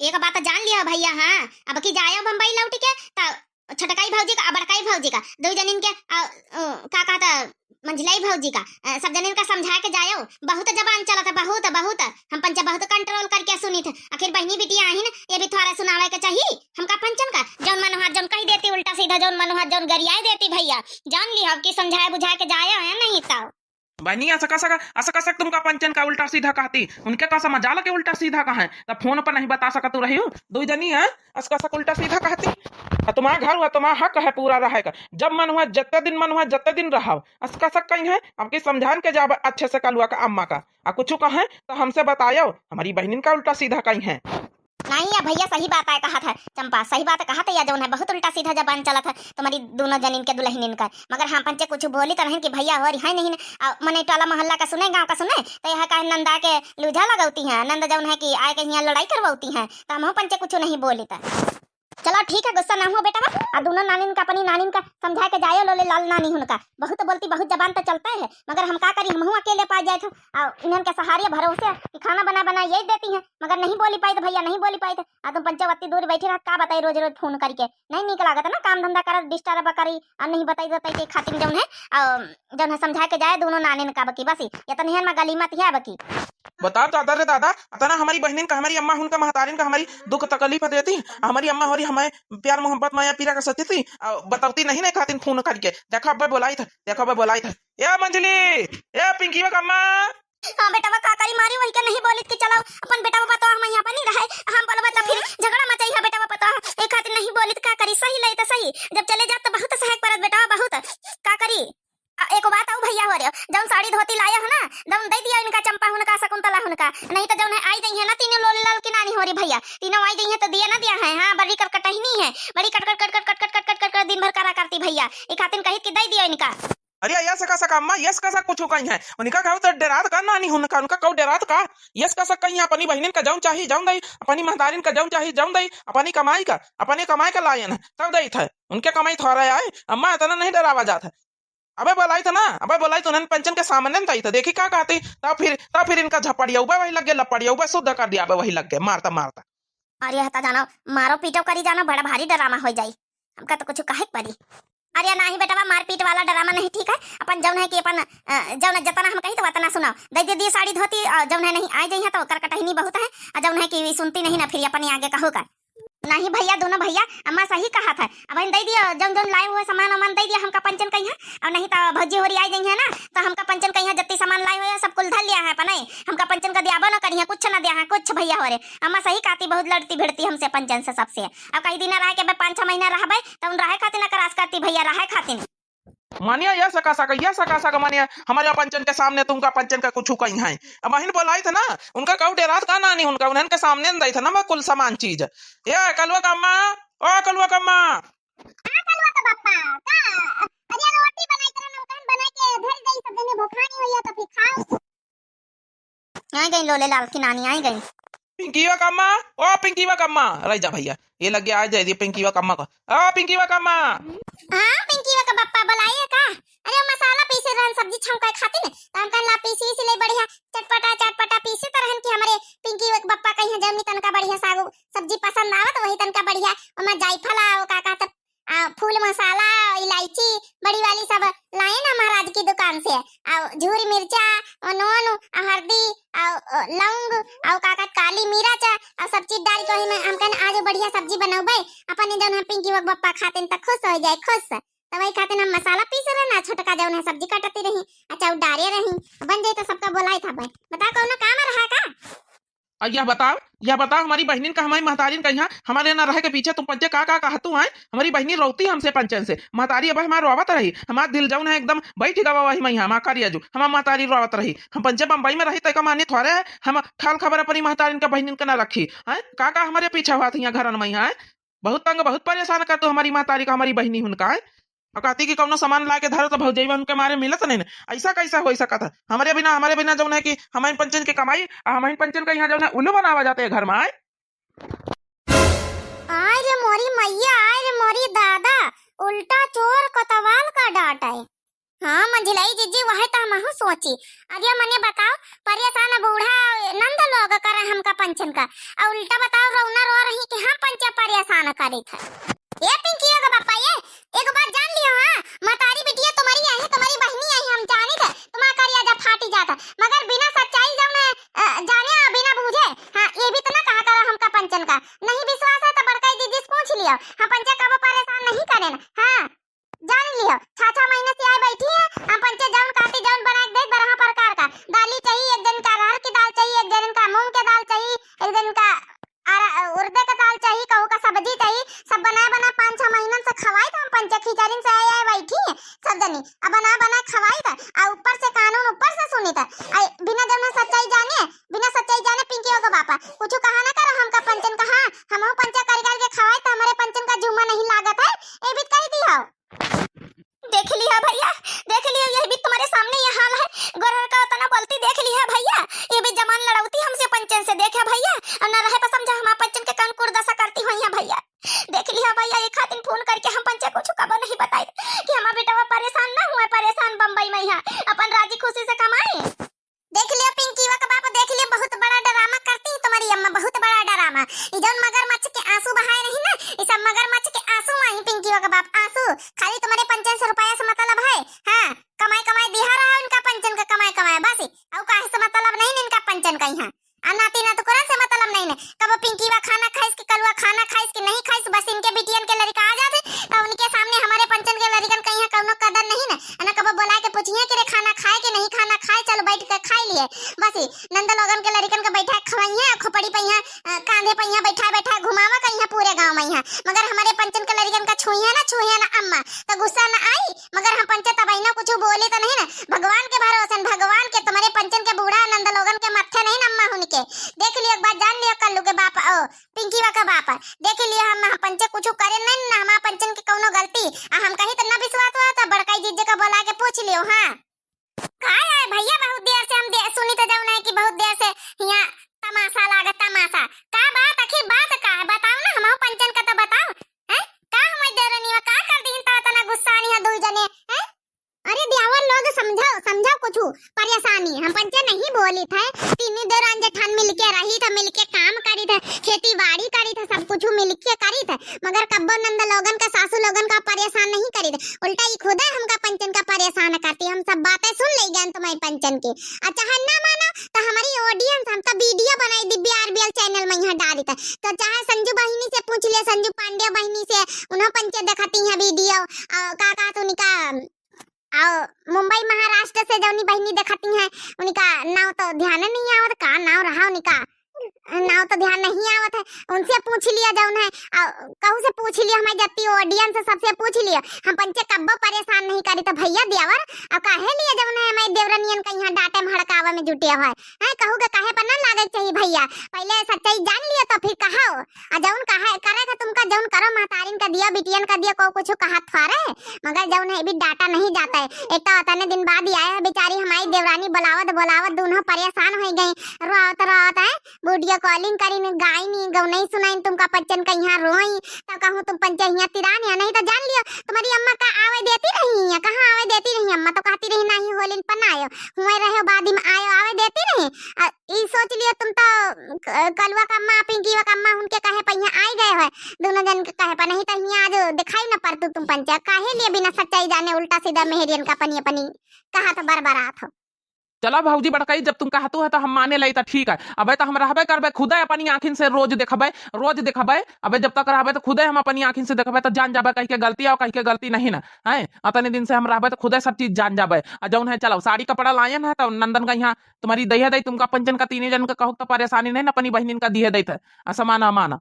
एक बात जान लिया भैया। हाँ, अब की जायो बम्बई लौट के छोटकाई भौजी का बड़काई भौजी का दो जनिन के का कहता मंझलाई भौजी का सब जनिन का समझा के जायो। बहुत जबान चला था, बहुत बहुत हम पंचा बहुत कंट्रोल करके सुनी थे। आखिर बहनी बिटिया आही न, ये भी थोड़ा सुनावे के चाहिए हमका पंचन का। जौन मनोहर जौन कही देती उल्टा सीधा, जौन मनोहर जौन गरियाई देती भैया। जान ली अब की समझाए बुझा के जायो है नहीं तो बहनी ऐसा का सक तुमका पंचन का उल्टा सीधा कहती, उनके का समझ आला के उल्टा सीधा कहा है तब फोन पर नहीं बता सकत रही हो। दो जनी है असका सक उल्टा सीधा कहती। तुम्हारा घर हुआ, तुम्हारा हक है पूरा रहेगा। जब मन हुआ जत्ते दिन मन हुआ जत्ते दिन रहा असका सक कहीं है। आपकी समझान के जब अच्छे से कलुआ का अम्मा का कुछ कहे तो हमसे बतायो। हमारी बहनिन का उल्टा सीधा कहीं है नहीं या भैया। सही बात है कहा था चंपा, सही बात कहा था। या जौन है बहुत उल्टा सीधा जबान चला था तुम्हारी दोनों जनीन के दुल्हनिन का। मगर हम पंचे कुछ बोली तो नहीं कि भैया हो है नहीं मने टोला मोहल्ला का सुने गांव का सुने तो यह कहे नंदा के लूझा लगौती हैं। नंद जौन है कि आए के यहाँ लड़ाई करवाती हैं तो हम पंचे कुछ नहीं बोली था। चलो ठीक है, गुस्सा ना हो बेटा। आ दोनों नानिन का अपनी नानिन का समझा के जायो। लोले लाल नानी उनका बहुत बोलती बहुत जबान तो चलता है। मगर हम का करी, हम अकेले पा जाए थे इन्हन के सहारे भरोसे कि खाना बना बना यही देती हैं। मगर नहीं बोली पाई तो भैया नहीं बोली पाई थे। तुम पंचवती दूर बैठी रह का बताई रोज रोज फोन करके नहीं निक लागत ना। काम धंधा कर डिस्टर्ब करी और नहीं बताई के खातिर जौन है समझा के जाए दोनों नानिन का बकी बस ये तो नहीं गलीमत है बकी। बता दादा रे दादा अतना हमारी बहनिन का हमारी अम्मा उनका महतारिन का हमारी दुख तकलीफ देती। हमारी अम्मा हो रही हमें प्यार मोहब्बत माया पीरा का सती थी बताती नहीं खातिर फोन करके। देखो अब बोलाई था, देखो अब बोलाई था। ए मंजली, ए पिंकी का अम्मा। हां बेटा वो काकरी मारी वही के नहीं बोलित कि चलो अपन बेटा वो पता हम यहां पर नहीं रहे। हम बोलबा तो फिर झगड़ा मचाई है बेटा वो पता एक खातिर नहीं बोलित का करी। सही ले तो सही, जब चले जात तो बहुत सहायक परत बेटा बहुत का करी। एक बात आऊ भैया हो रे, जौन साड़ी धोती लाया हो ना दम दे दिया इनका चंपा उनका शकुंतला उनका। नहीं तो जौन है आई गई है ना तीनों लोले लाल की नानी हो रही भैया, तीनों आई गई है तो दिया ना दिया है। हां बड़ी कटकटही नहीं है, बड़ी cut cut cut cut cut cut cut दिन भर करा करती भैया। एक खातिर कहित कि दे दिया इनका। अरे यस का सका अम्मा, यस का सक कुछ कहीं है उनका कहू तो डरात का नानी उनका उनका कहू डरात का। यस का सक कहीं अपनी बहनिन का जाऊं चाहिए जाऊं दई, अपनी महतारिन का जाऊं चाहिए जाऊं दई, अपनी कमाई का लायन तब दई था। उनके कमाई थोड़ा आए अम्मा इतना नहीं डरावा जाता। अबे बोलाई था ना, अबे बोलाई तो उन्होंने पंचन के सामने नहीं था। देखी क्या कहती तब फिर इनका झपड़िया उबे वही लग गया, लपड़िया उबे शुद्ध कर दिया वही लग गए मारता मारता। अरे हता जाना मारो पीटो करी जाना बड़ा भारी डरामा हो जाई। हमका तो कुछ कहे पड़ी। अरे नहीं बेटा मारपीट वाला ड्रामा नहीं ठीक है। अपन जौन है कि अपन जौन जतना हम कही तो वतना सुनाओ। दे दी साड़ी धोती जौन है नहीं आई गई है तो करकटहिनी बहुत है। जौन है कि सुनती नहीं ना फिर अपनी आगे कहो का नहीं भैया। दोनों भैया अम्मा सही कहा था। अब दे दिया जौन जौन लाए हुए सामान वामान दे दिया हमका पंचन कहीं है। और नहीं तो भज्जी होरी आई गई है ना तो हमका पंचन कहीं है। जत्ती सामान लाए हुए सब कुल धर लिया है नहीं हमका पंचन का दिया ना करी है कुछ ना दिया है कुछ भैया हो रे। अम्मा सही कहती बहुत लड़ती भिड़ती हमसे पंचन से सबसे। अब कई दिन रह के 5-6 महीना रह तो रहे खातिर ना करास करती भैया रहे खातिर मानिया यह सका मानिया हमारे पंचन के सामने तुमका पंचन का कुछ कहीं है। अब बहन बोलाई था ना उनका कहू डेरात का नानी उनका उन्हन के सामने नहीं था ना कुल सामान चीज। ये कलुआ का अम्मा, ओ कलुआ का अम्मा। कलुआ का पप्पा का अरे रोटी बनाई तरह नमकन बना के धर गई सब जने भूखानी होया तो फिर खाओ। आई गई लोले लाल की नानी आई गई। पिंकीवा का अम्मा, ओ पिंकीवा का अम्मा रह जा भैया ये लग गया आ जाए पिंकीवा का अम्मा का। ओ पिंकीवा का अम्मा। हां पिंकीवा का पप्पा बुलाइए का। अरे मसाला पीसे रहन सब्जी छौंका खाती ने त हम कहला पीसी ले बढ़िया चटपटा पीसे तरहन की हमरे पिंकीवा के पप्पा कहीं जमी तनका बढ़िया साग सब्जी पसंद आवत वही तनका बढ़िया ओमा जायफल ओ का कहत फूल मसाला इलायची बड़ी वाली सब लाए ना महाराज की दुकान से। झूरी मिर्चा नून हल्दी लौंग और काका काली मिर्च और सब चीज डाल के में हम कहन आज बढ़िया सब्जी बनाओ अपन जौन पिंकी वक बप्पा खाते त खुश हो जाए खुश। तो वही खाते हम मसाला पीसे रहे ना छोटका जौन है सब्जी काटती रही अच्छा डारे रही बन जाए तो सबका बोलाई था भाई बता कौन काम रहा का। यह बताओ हमारी बहनिन का हमारी महतारिन का यहाँ हमारे ना रहे के पीछे तुम पंचे का कहतू है। हमारी बहनी रोती हमसे पंचन से महतारी अब हमारे रोवत रही हमारा दिल जौन है एकदम बैठ गवा वही मैं हमारा करियाजू हमारा महतारी रोवत रही। हम पंचे बम्बई में रही तक मानी थोड़े है हम खाल खबर अपनी महतारिन का बहनिन का ना रखी है। का हमारे पीछे हुआ था यहाँ घर में है बहुत तंग बहुत परेशान कर तू हमारी महतारी का हमारी बहनी उनका है। और कहती कि कौनो सामान ला के धरो तो भौजैया उनके मारे मिलत नहीं ना ऐसा कैसा हो सका था। हमारे बिना जौन है कि हमारे पंचन की कमाई हमारे पंचन का यहाँ जौन है उल्लू बनावा जाते हैं घर में आए रे मोरी मैया आय रे मोरी दादा उल्टा चोर कोतवाल का डांट है। हाँ मंझिलाई जीजी वही तो हम सोची। अरे मने बताओ परेशान बूढ़ा नंद लोग कर हमका पंचन का और उल्टा बताओ रौना करी था। ये पिंकी का पापा ये एक बात जान लियो हां, मतारी बिटिया तुम्हारी आई है, तुम्हारी बहनी आई है, हम जाने थे तुम्हारा करिया जा फाटी जाता, मगर बिना सच्चाई जाने जाने बिना बूझे हां ये भी तो ना कहा कर हमका पंचन का नहीं विश्वास है तो बड़काई दीदी से पूछ लियो, हम पंचे कब परेशान नहीं करे ना हां जान लियो। 6-6 महीने से आई बैठी है, हम पंचे जाऊन काटी जाऊन बना के देख बरहा प्रकार का दाली चाहिए, एक दिन का अरहर की दाल चाहिए, एक दिन का मूंग की दाल चाहिए, एक दिन का उड़द का दाल चाहिए, कहू का सब्जी चाहिए, सब बना 5-6 महीनों से खवाई था हम पंचे खिचड़ी से आई बैठी है सब जनी अब बना खवाई था और ऊपर से कानून ऊपर से सुनी था बिना जब सच्चाई जाने पिंकी होगा बापा कुछ कहा ना करो हमका पंचन कहा हम पंचा कर के खवाई था हमारे पंचन का जुम्मा नहीं लागत है ये भी कह दिया। देख लिया भैया देख लिया ये भी तुम्हारे सामने ये हाल है, गोरहर का तना बोलती देख लिया भैया, ये भी जमान लड़ौती हमसे पंचन से देखा भैया और ना रहे तो समझा हम पंचन के कान कुर्दसा करती हुई है भैया। देख लिया भैया एक खातिर फोन करके हम पंचे कुछ कब नहीं बताई कि हमारा बेटा परेशान ना हुए, परेशान बम्बई में यहाँ अपन राजी खुशी से कमाए। देख लिया पिंकी का बाप देख लिया बहुत बड़ा ड्रामा करती है तुम्हारी अम्मा, बहुत बड़ा ड्रामा, ये जौन मगरमच्छ के आंसू बहाए नहीं ना ये सब मगरमच्छ के आंसू आई पिंकी का बाप आंसू खाली तुम्हारे 500 रुपया से मतलब है हां कमाई दिहा रहा है उनका पंचन का कमाई बस और काहे से मतलब नहीं इनका पंचन का यहाँ अनाती ना तो कोरा से मतलब नहीं ने कब पिंकी वा खाना खाइस के कलवा खाना खाइस के नहीं खाइस बस इनके बिटियन के लड़का आ जाते तो उनके सामने हमारे पंचन के लड़कन का यहाँ कोनो कदर नहीं ना ना कब बुला के पूछिए कि रे खाना खाए कि नहीं खाना खाए चलो बैठ के खा लिए बस नंद लोगन के लड़कन का बैठा खवाइए खोपड़ी पे यहाँ कांधे पे यहाँ बैठा घुमावा का यहाँ पूरे गांव में यहाँ मगर हमारे पंचन के लड़कन का छुइए ना अम्मा तो गुस्सा ना आई मगर हम पंचे तबाई ना कुछ बोले तो नहीं ना भगवान के भरोसे भगवान के तुम्हारे पंचन के बूढ़ा नंद लोगन के मत्थे नहीं अम्मा उनके देख लियो एक बात जान लियो कल्लू के बाप ओ पिंकी वा का बाप देख लियो हम पंचे कुछ करे नहीं ना हमारा पंचन के कोनो गलती हम कहीं तो ना विश्वास हुआ तो बड़काई जीजे का बोला के पूछ लियो हां काय है भैया बहुत देर से हम सुनी तो जाऊ ना कि बहुत देर से यहाँ तमाशा लागा तमाशा का बात आखिर बात का है बताओ ना हमारा पंचन का तो बताओ हैं का हम देरनी का कर दीन तना गुस्सा नहीं है दो जने हैं अरे दियावर लोग समझाओ कुछ परेशानी हम पंचे नहीं बोली थे तीन देर अंजठान मिलके रही था मिलके काम करी थे खेती बाड़ी करी थे सब कुछ मिलके करी थे मगर कब्बो नंद लोगन का सासू लोगन का परेशान नहीं करी थे उल्टा ही खुदा हमका पंचन का परेशान करती हम सब बातें सुन ले गए तुम्हारे पंचन की अच्छा है ना मानो तो हमारी ऑडियंस हम तो वीडियो बनाई दिव्य आरबीएल चैनल में यहाँ डाली था तो चाहे संजू बहिनी से पूछ ले संजू पांडे बहिनी से उन्हें पंचे दिखाती है वीडियो का तो उनका मुंबई महाराष्ट्र से जौनी बहनी दिखाती हैं उनका नाव तो ध्यान नहीं आवत का नाव रहा उनका नाव तो ध्यान नहीं आवत है उनसे पूछ लिया जौन है कहू से पूछ लिया हमारी जत्ती ऑडियंस सबसे पूछ लिया हम पंचे कब्बो परेशान नहीं करी तो भैया देवर अब काहे लिए जौन है हमारी देवरनियन का यहाँ डाटे भड़कावा में जुटे हुए हैं कहू के काहे पर ना लागे चाहिए भैया पहले सच्चाई जान लिया तो फिर कहो जौन कहे करे था तुमका जौन करो महतारिन का दिया बिटियन का दिया को कुछ कहा थारे मगर जौन है भी डाटा नहीं जाता है एक तो इतने दिन बाद ही आया है बेचारी हमारी देवरानी बुलावत दोनों परेशान हो गई रोत है वीडियो कॉलिंग करी गाई नहीं गौ नहीं सुनाई तुमका पंचन का यहाँ रोई तो कहूँ तुम पंचे यहाँ तिरान या नहीं तो जान लियो तुम्हारी अम्मा का आवे देती रही है कहाँ आवे देती रही अम्मा तो कहती रही नहीं होलिन पन आयो हुए रहे बाद में आयो आवे देती रही ई सोच लियो तुम तो कलवा का अम्मा पिंकी का अम्मा उनके कहे पर यहाँ आई गए है दोनों जन के कहे पर नहीं तो यहाँ आज दिखाई न पड़तू तुम पंचे काहे लिए बिना सच्चाई जाने उल्टा सीधा मेहरियन का पनी अपनी कहा तो बरबरात हो चला भाऊजी बड़काई जब तुम कहतू है तो हम माने लई तो ठीक है अबे तो हम रहबे करबे खुदे अपनी आंखिन से रोज देखबे अबे जब तक रहबे तो खुदे हम अपनी आंखिन से देखबे तो जान जाबे कहीं के गलती और कहीं के गलती नहीं ना है अतने दिन से हम रहबे तो खुदे सब चीज जान जाबे जौन है चलो साड़ी कपड़ा लायन है तो नंदन का यहाँ तुम्हारी दही दई तुमका पंचन का 3 जन का कहू तो परेशानी नहीं ना अपनी बहनिन का दिए दैत असमाना माना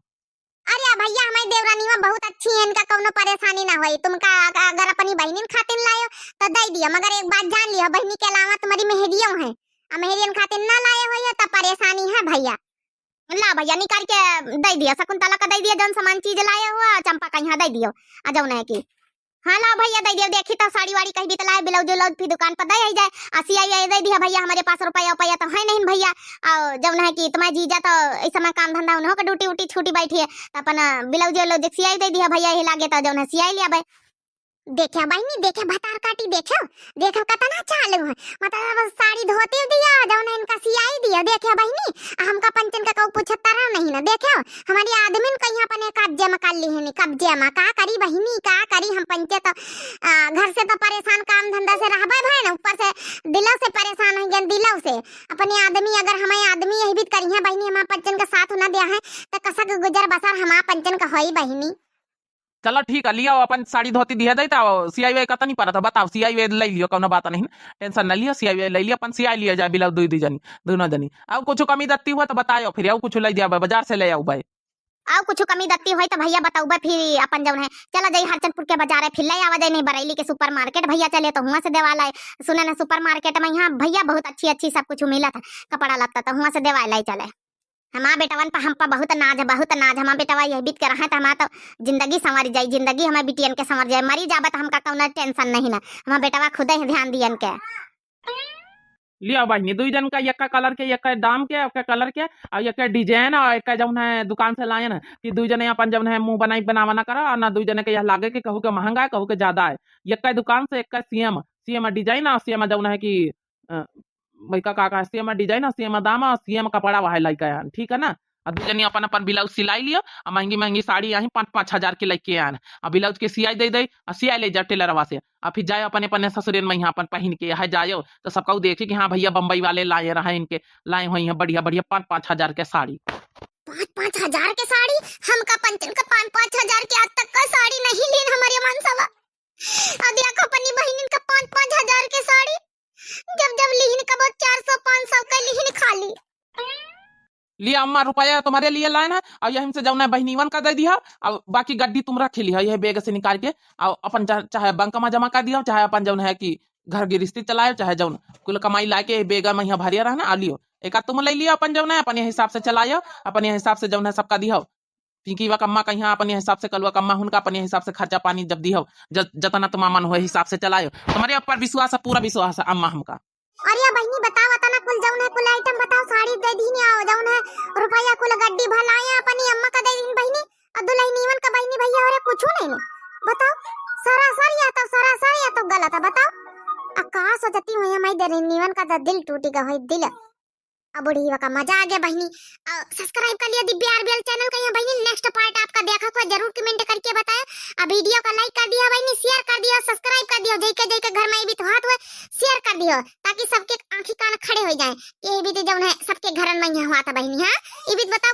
अरे भैया हमारी देवरानी में बहुत अच्छी है इनका कोनो परेशानी ना होई तुमका अगर अपनी बहनिन खातिर लायो तो दे दिया मगर एक बात जान लियो बहनी के अलावा तुम्हारी मेहरियों है मेहरियन खातिर ना लाए हो तो परेशानी है भैया ला भैया निकाल के दे दिया शकुंतला का दे दिया जौन सामान चीज लाया हुआ चंपा का यहाँ दे दियो आ जौन है की हाँ ला भैया दे दियो देखी तो साड़ी वाड़ी कहीं भी तो लाए ब्लाउज उलाउज भी दुकान पर दे ही जाए सियाई दे दिया भैया हमारे पास रुपया तो है नहीं भैया और जब है कि तुम्हारे जीजा तो इस समय काम धंधा उन्हों का ड्यूटी उटी छूटी बैठी है तो अपन ब्लाउज उलाउज सियाई दे दिया भैया ही लागे तो जब है सियाई लिया भाई देखे बहनी देखे भतार काटी देखो देखो कतना चालू है मतलब साड़ी धोती दिया जौन इनका सियाई दिया देखे बहनी हमका पंचन का कहू पूछता रहा नहीं ना देखो हमारी आदमी कहीं अपने कब्जे में कर ली है कब्जे में का करी बहनी का करी हम पंचे तो घर से तो परेशान काम धंधा से रहबे भाई ना ऊपर से दिलों से परेशान हो गए दिलों से अपने आदमी अगर हमारे आदमी यही भी करी है बहनी हमारा पंचन का साथ ना दिया है तो कसा के गुजर बसर हमारा पंचन का होई बहनी चलो ठीक है लियो अपन साड़ी धोती दिया जाता सियाई वे कता नहीं पड़ा था बताओ सियाई वे ले लियो कौनो बात नहीं टेंशन न लियो सियाई वे ले लियो अपन सियाई लिया जाए बिलाउ दुई जनी दोनों जनी अब कुछ कमी दत्ती हुआ तो बताओ फिर आओ कुछ ले जाओ बाजार से ले आओ भाई आओ कुछ कमी दत्ती होई तो भैया बताऊबा फिर अपन जौन है चला जाई हरचंदपुर के बाजार है फिर ले आवा जाए नहीं बरेली के सुपर मार्केट भैया चले तो हुआ से देवाला सुने ना सुपर मार्केट में यहाँ भैया बहुत अच्छी सब कुछ मिला था कपड़ा लगता तो हुआ से देवाला चले हमारा बेटवन पर हम पर बहुत नाज हमारा बेटवा यही बीत के रहा तो हमारा तो जिंदगी संवर जाए जिंदगी हमारे बिटियन के संवर जाए मरी जाबत हमका कौनो टेंशन नहीं ना हमारा बेटवा खुद ही ध्यान दियन के लिया बहनी दुई जन का एक का कलर के एक का दाम के एक का कलर के और एक का डिजाइन और एक का जौन है दुकान से लाए ना कि दुई जने अपन जौन है मुंह बनाई बनावा ना करा और ना दुई जने के यह लागे कि कहू के महंगा है कहू के ज्यादा है एक का दुकान से एक का सीएम डिजाइन और सीएम जौन है कि भाई का सीएम डिजाइन और सीएम दाम और सीएम कपड़ा वह लाइक आया ठीक है ना और दुई जनी अपन अपन ब्लाउज सिलाई लियो और महंगी महंगी साड़ी यहाँ 5,000 के लेके आन और ब्लाउज के सियाई दे दे और सियाई ले जा टेलरवा से और फिर जाए अपने अपने ससुरेन में यहाँ अपन पहन के यहाँ जायो तो सबका देखे कि हाँ भैया बम्बई वाले लाए रहे इनके लाए हुए हैं बढ़िया बढ़िया 5,000 के साड़ी 5,000 के साड़ी हमका पंचन का 5,000 के आज तक का साड़ी नहीं लीन हमारे मनसवा अब देखो अपनी बहन का 5,000 के साड़ी जब जब लीन का बहुत 400-500 का लीन खाली लिया अम्मा रुपया तुम्हारे लिए लाए ना और यही से जाऊना बहनीवन का दे दिया और बाकी गड्डी तुम रख लिया यह बैग से निकाल के और अपन चाहे बैंक में जमा कर दिया चाहे अपन जौन है कि घर गृहस्थी चलाए चाहे जौन कुल कमाई ला के बैग में यहाँ भरिया रहना आ लियो एक तुम ले लियो अपन जौन है अपन हिसाब से चलायो अपन हिसाब से जौन है सबका दियो पिंकी वा कम्मा कहीं अपने हिसाब से कलुआ कम्मा हुनका अपने हिसाब से खर्चा पानी जब दियो जतना तुम मन हो हिसाब से चलायो तुम्हारे ऊपर विश्वास है पूरा विश्वास है अम्मा हमका अरे बहनी बताओ तना कुल जौन है कुल आइटम बताओ साड़ी दे दी आओ जौन है रुपया कुल गड्डी भलाए अपनी अम्मा का दे दी बहनी और दुल्हनीवन का बहनी भैया और कुछ नहीं बताओ सरासर या तो गलत है बताओ कहा सोचती हूँ मैं दुल्हनीवन का दिल टूटेगा भाई दिल अब बुढ़ी का मजा आ गया बहनी सब्सक्राइब कर लिया दिव्या आरबीएल चैनल का यहाँ बहनी नेक्स्ट पार्ट आपका देखा को जरूर कमेंट करके बताया अब वीडियो का लाइक कर दिया बहनी शेयर कर दिया सब्सक्राइब कर दिया जैके घर में भी तो हाथ हुए शेयर कर दियो ताकि सबके आंखी कान खड़े हो जाए ये भी तो जौन है सबके घर में यहाँ हुआ था बहनी हाँ ये भी बताओ